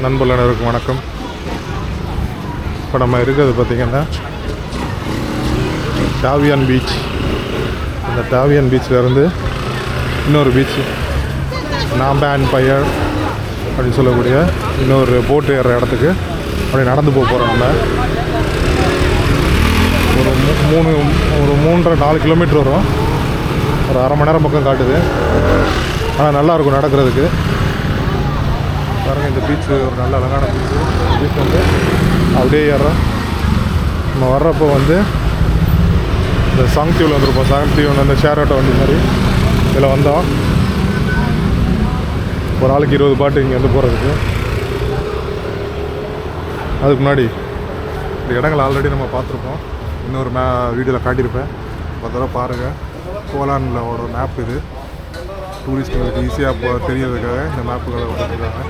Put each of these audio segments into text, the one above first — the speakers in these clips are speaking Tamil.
நண்பர்கள் அனைவருக்கும் வணக்கம். இப்போ நம்ம இருக்கிறது பார்த்திங்கன்னா டாவியன் பீச். அந்த டாவியன் பீச்சிலேருந்து இன்னொரு பீச் நாம்பேன் பயர் அப்படின்னு சொல்லக்கூடிய இன்னொரு போட்டு ஏறுற இடத்துக்கு அப்படி நடந்து போகிறோம். நம்ம ஒரு 3.5-4 கிலோமீட்டர் வரும். ஒரு அரை மணி நேரம் பக்கம் காட்டுது. ஆனால் நல்லாயிருக்கும் நடக்கிறதுக்கு. பாருங்கள், இந்த பீச்சு ஒரு நல்ல அழகான பீச் வந்து அப்படியே ஏறுறோம். நம்ம வர்றப்போ வந்து இந்த சாங்டியூவில் வந்துருப்போம். சாங்டியூன் அந்த ஷேர் ஆட்டோ வண்டி மாதிரி இதில் வந்தோம். ஒரு ஆளுக்கு 20 பாட்டு இங்கே வந்து போகிறதுக்கு. அதுக்கு முன்னாடி இந்த இடங்கள் ஆல்ரெடி நம்ம பார்த்துருப்போம். இன்னொரு வீடியோவில் காட்டியிருப்பேன். அதெல்லாம் பாருங்கள். போலானில் ஒரு மேப் இது. டூரிஸ்ட்டுங்களுக்கு ஈஸியாக தெரியறதுக்காக இந்த மேப்புகளை வந்துருக்காங்க.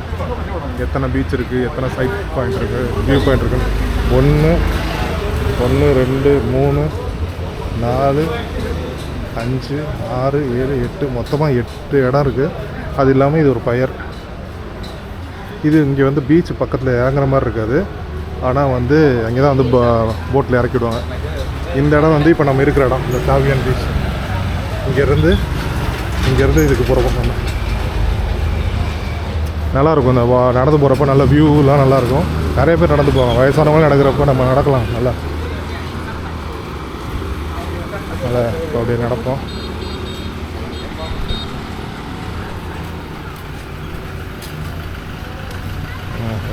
எத்தனை பீச் இருக்குது, எத்தனை சைட் பாயிண்ட் இருக்குது, வியூ பாயிண்ட் இருக்குன்னு 1 2 3 4 5 6 7 8 மொத்தமாக 8 இடம் இருக்குது. அது இல்லாமல் இது ஒரு பயர். இது இங்கே வந்து பீச் பக்கத்தில் இறங்குற மாதிரி இருக்காது. ஆனால் வந்து அங்கே தான் வந்து போட்டில் இறக்கிவிடுவாங்க. இந்த இடம் வந்து இப்போ நம்ம இருக்கிற இடம் இந்த டாவியன் பீச். இங்கேருந்து இதுக்கு போகிறப்போ நம்ம நல்லாயிருக்கும். இந்த நடந்து போகிறப்ப நல்ல வியூலாம் நல்லாயிருக்கும். நிறைய பேர் நடந்து போவாங்க. வயசானவங்களும் நடக்கிறப்ப நம்ம நடக்கலாம். நல்லா இப்போ அப்படியே நடப்போம்.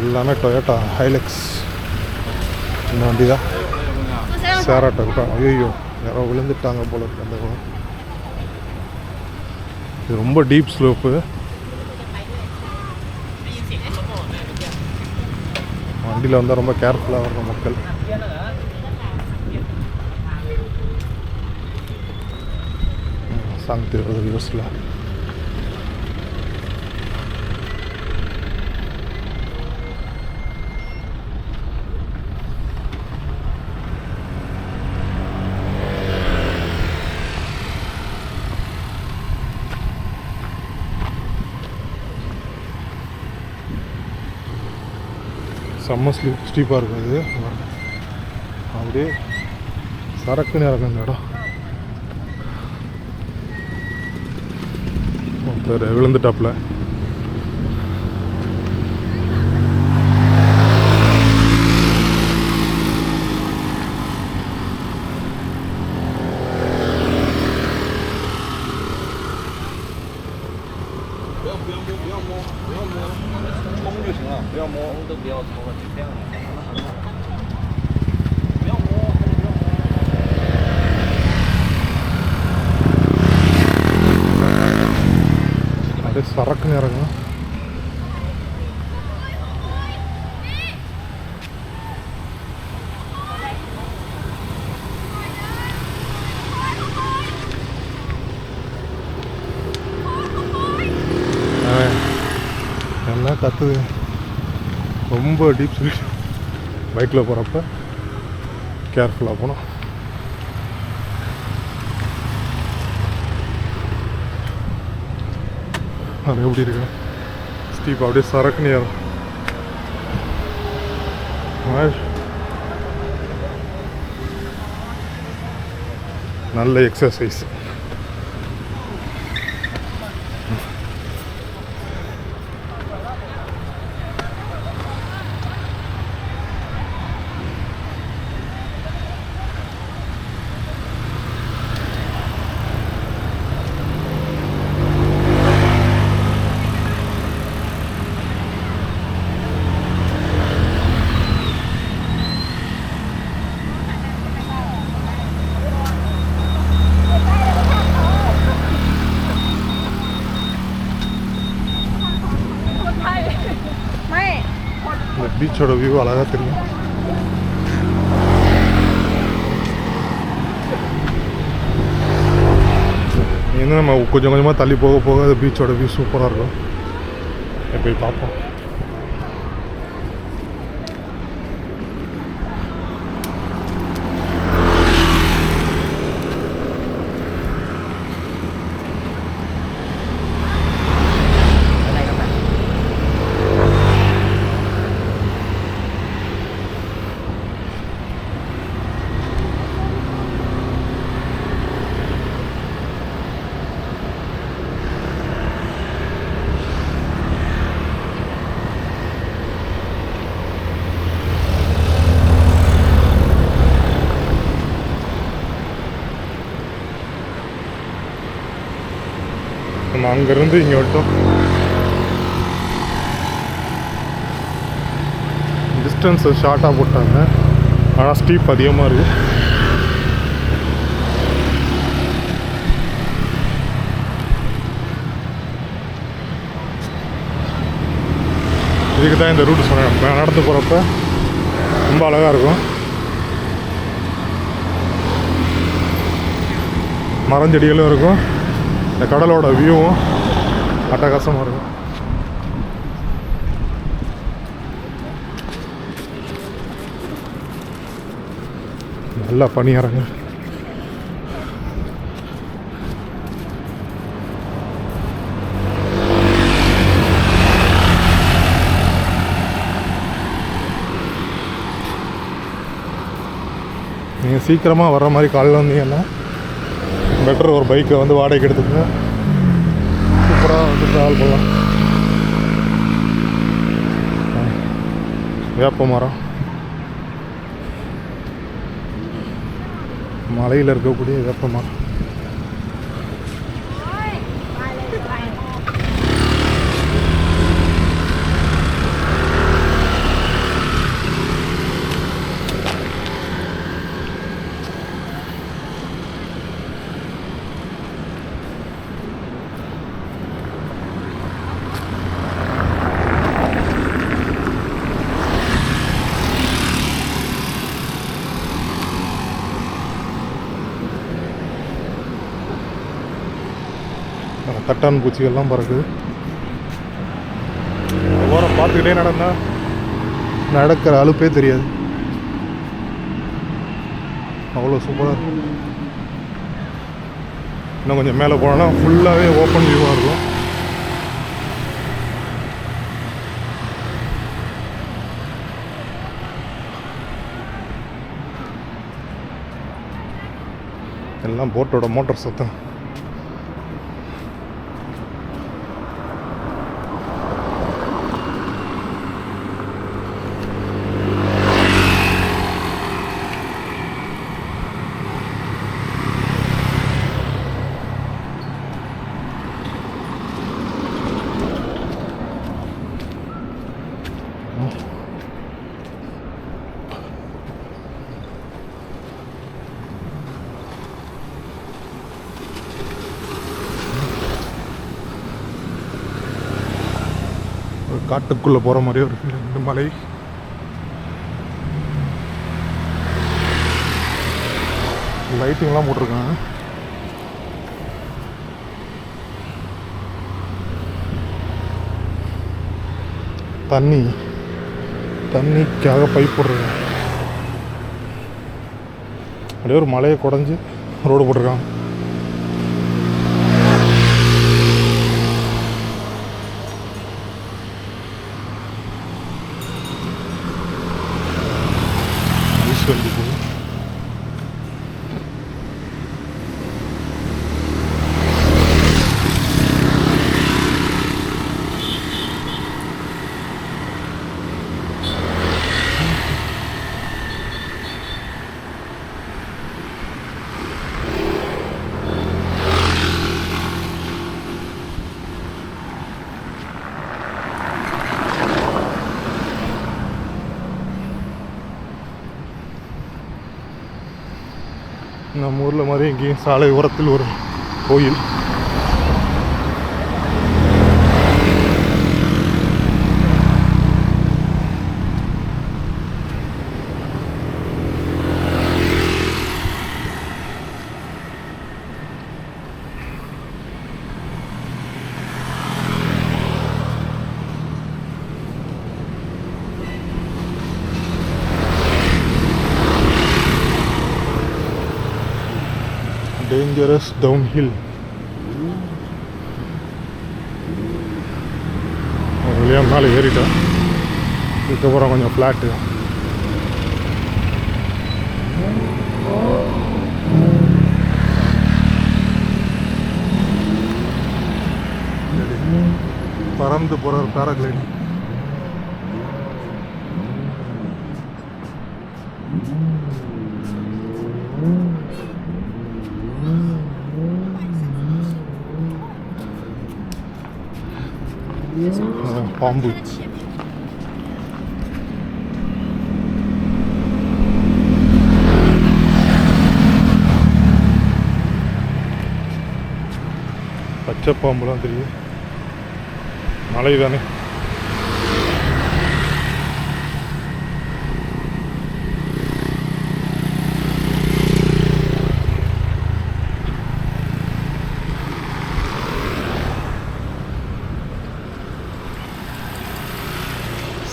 எல்லாமே டொயோட்டா ஹைலக்ஸ் இந்த வண்டி தான். சேராட்டோ இருக்கா? ஐயோ, யாரோ விழுந்துட்டாங்க போல இருக்கு. அந்த இது ரொம்ப டீப் ஸ்லோப்பு. வண்டியில் வந்தால் ரொம்ப கேர்ஃபுல்லாக வரணும் மக்கள். சாங் தெரியுது யூஸில். செம்ம ஸ்டீப்பாக இருக்கும். இது அப்படியே சரக்குன்னு இறக்கும் இந்த இடம். ஒருத்தர் விழுந்துட்டாப்புல. அப்படியே சரக்குன்னு இறங்கும். எல்லாம் கத்துது. ரொம்ப டீப் ஸ்பீட். பைக்கில் போகிறப்ப கேர்ஃபுல்லாக போகணும். அது எப்படி இருக்கு ஸ்டீப். அப்படியே சரக்குன்னு ஏறும். நல்ல எக்ஸசைஸ். இந்த பீச்சோட வியூ அழகாக தெரியும். இன்னும் நம்ம கொஞ்சம் கொஞ்சமாக தள்ளி போக போக பீச்சோட வியூ சூப்பராக இருக்கும். போய் பார்ப்போம். நம்ம அங்கேருந்து இங்கே விட்டோம். டிஸ்டன்ஸை ஷார்ட்டாக போட்டாங்க, ஆனால் ஸ்டீப் அதிகமாக இருக்குது. இதுக்கு தான் இந்த ரூட் சொன்னேன். நடந்து போகிறப்ப ரொம்ப அழகாக இருக்கும். மரஞ்செடிகளும் இருக்கும், இந்த கடலோட வியூவும் அட்டகாசமாக இருக்கும். நல்லா பனியாரங்க. நீங்கள் சீக்கிரமாக வர்ற மாதிரி காலையில் வந்தீங்கன்னா பெட்டர். ஒரு பைக்கை வந்து வாடகைக்கு எடுத்துங்க, சூப்பராக வந்து ட்ராவல் பண்ணலாம். வேப்ப மரம், மலையில் இருக்கக்கூடிய வேப்ப மரம். தட்டான் பூச்சிகள்லாம் பறக்குது. ஓரம் பார்த்துக்கிட்டே நடந்தால் நடக்கிற அலுப்பே தெரியாது, அவ்வளோ சூப்பராக இருக்கும். இன்னும் கொஞ்சம் மேலே போனோன்னா ஃபுல்லாகவே ஓப்பன் வியூவாக இருக்கும். எல்லாம் போட்டோட மோட்டார் சத்தம். காட்டுக்குள்ளே போகிற மாதிரி ஒரு ரெண்டு மலை. லைட்டிங்லாம் போட்டிருக்காங்க. தண்ணிக்காக பைப் போடுறாங்க. அப்படியே ஒரு மலையை குடஞ்சி ரோடு போட்டிருக்காங்க. நம்ம ஊரில் மாதிரி இங்கேயும் சாலை ஓரத்தில் ஒரு கோயில். Dangerous down hill. ஒரு வழியாக மேலே ஏறிட்டோம். இதுக்கப்புறம் கொஞ்சம் ஃப்ளாட்டு. பறந்து போகிற ஒரு பேராகிளைடிங். பாம்பு. பச்சை பாம்புலாம் தெரியும். மலை தானே.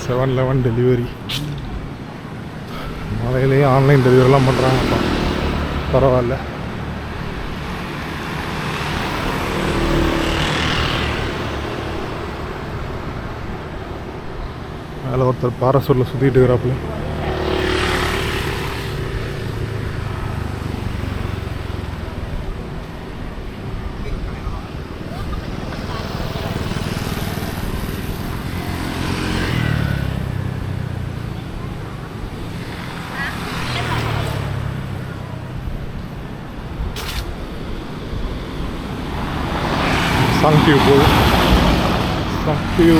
Seven-Eleven delivery. மலையிலேயே ஆன்லைன் டெலிவரிலாம் பண்ணுறாங்கப்பா, பரவாயில்ல. மேலே ஒருத்தர் பாராசூட்டில் சுற்றிட்டு இருக்கிறாப்புல. சாங்டியூ போகுது. சாங்டியூ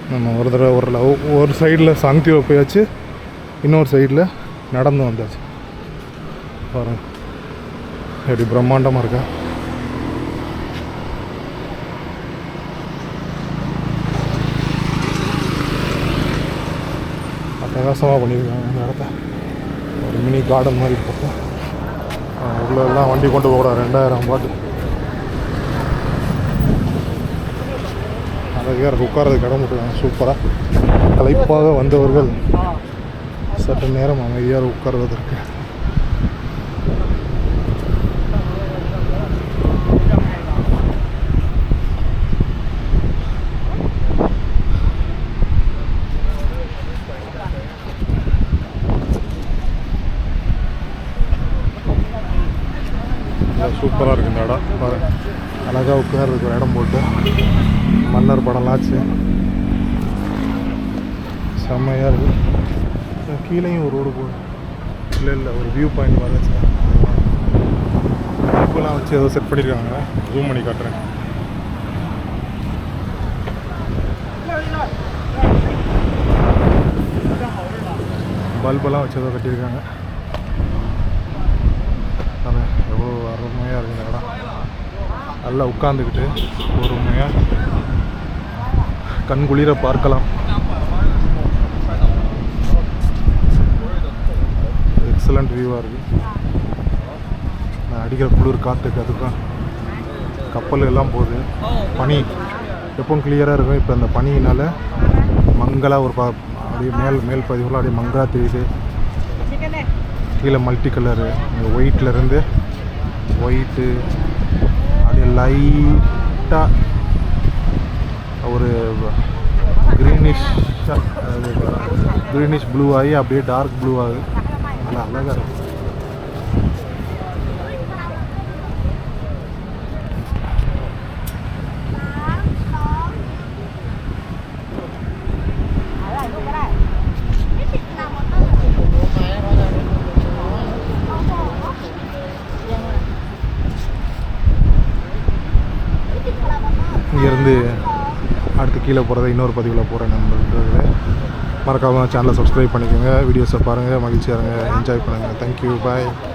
நம்ம ஒரு தடவை ஒரு சைடில் சாங்டியூ போயாச்சு, இன்னொரு சைடில் நடந்து வந்தாச்சு. பாருங்க எப்படி பிரம்மாண்டமாக இருக்கா. அட்டகாசமாக பண்ணியிருக்காங்க இந்த இடத்த. ஒரு மினி கார்டன் மாதிரி போட்டு உள்ளெல்லாம் வண்டி கொண்டு போகக்கூடாது, 2000 பாட்டு. அழகாக இருக்குது, உட்காரதுக்கு இடம் விட்டுருக்காங்க சூப்பராக. களைப்பாக வந்தவர்கள் சற்று நேரம் அமைதியாக உட்கார்வதற்கு. சூப்பராக இருக்குது இந்த இடம். பாருங்க, அழகாக உட்கார்றதுக்கு ஒரு இடம் போட்டு மன்னர் படம்லாச்சு, செம்மையாக இருக்குது. கீழேயும் ஒரு ரோடு போகுது. இல்லை ஒரு வியூ பாயிண்ட் மாதிரி இப்போலாம் வச்சு ஏதோ செட் பண்ணியிருக்காங்க. ஜூம் பண்ணி காட்டுறேன். பல்பெல்லாம் வச்சு ஏதோ கட்டியிருக்காங்க. அதான் எவ்வளோ அருமையாக இருக்குது இந்த இடம். நல்லா உட்காந்துக்கிட்டு பொறுமையாக கண் குளிர பார்க்கலாம். எக்ஸலண்ட் வியூவாக இருக்குது. நான் அடிக்கிற குளிர் காற்றுக்கு அதுக்கும் கப்பல் எல்லாம் போகுது. பனி எப்பவும் கிளியராக இருக்கும். இப்போ அந்த பனியினால் மங்கலாக ஒரு அப்படியே மேல் பதிவுலாம் அப்படியே மங்கலாக தெரியுது. கீழே மல்டி கலரு, ஒயிட்லேருந்து ஒயிட்டு அப்படியே லைட்டாக ஒரு க்ரீனிஷ் ப்ளூ ஆகி அப்படியே டார்க் ப்ளூ ஆகுது. நல்லா அழகாக இருக்கும். இங்கேருந்து அடுத்து கீழே போகிறத இன்னொரு பதிவில் போகிறேன் நண்பர்களே. மறக்காமல் சேனலை சப்ஸ்கிரைப் பண்ணிக்கோங்க. வீடியோஸை பாருங்கள், மகிழ்ச்சியாக இருங்க, என்ஜாய் பண்ணுங்கள். தேங்க்யூ, பாய்.